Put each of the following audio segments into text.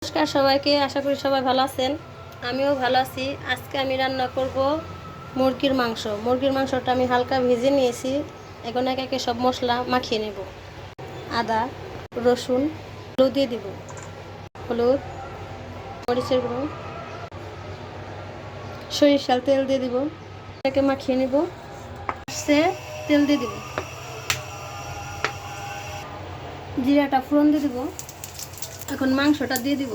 নমস্কার সবাইকে, আশা করি সবাই ভালো আছেন। আমিও ভালো আছি। আজকে আমি রান্না করব মুরগির মাংস। মুরগির মাংসটা আমি হালকা ভেজে নিয়েছি। এখন একে একে সব মশলা মাখিয়ে নেব। আদা, রসুন, হলুদ দিয়ে দিব, হলুদ, মরিচের গুঁড়ো, সরিষার তেল দিয়ে দিব, এটাকে মাখিয়ে নেব। তেল দিয়ে দিব, জিরাটা ফোড়ন দিয়ে দিব। এখন মাংসটা দিয়ে দিব।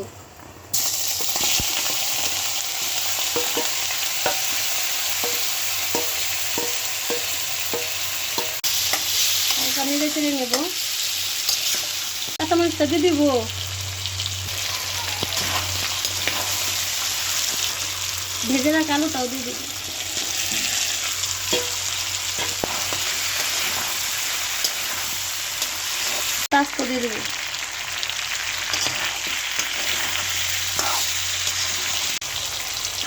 নেড়ে চেড়ে নেব। কাঁচামরিচটা দিয়ে দিব। ভেজে রাখা আলুটাও দিয়ে দিব। পেঁয়াজ দিয়ে দিব।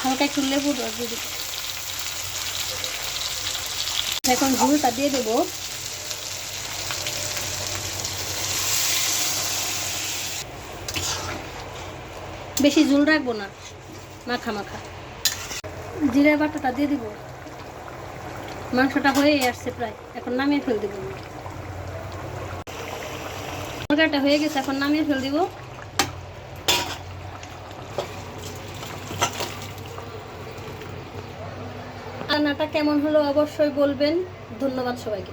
হালকা একটু লেবুর রস দিয়ে দিব। এখন ঝোলটা দিয়ে দেব। বেশি ঝোল রাখবো না, মাখা মাখা। জিরা বাটাটা দিয়ে দিব। মাংসটা হয়ে আসছে প্রায়, এখন নামিয়ে ফেল দিব। তরকারিটা হয়ে গেছে, এখন নামিয়ে ফেল দিব। রান্নাটা কেমন হলো অবশ্যই বলবেন। ধন্যবাদ সবাইকে।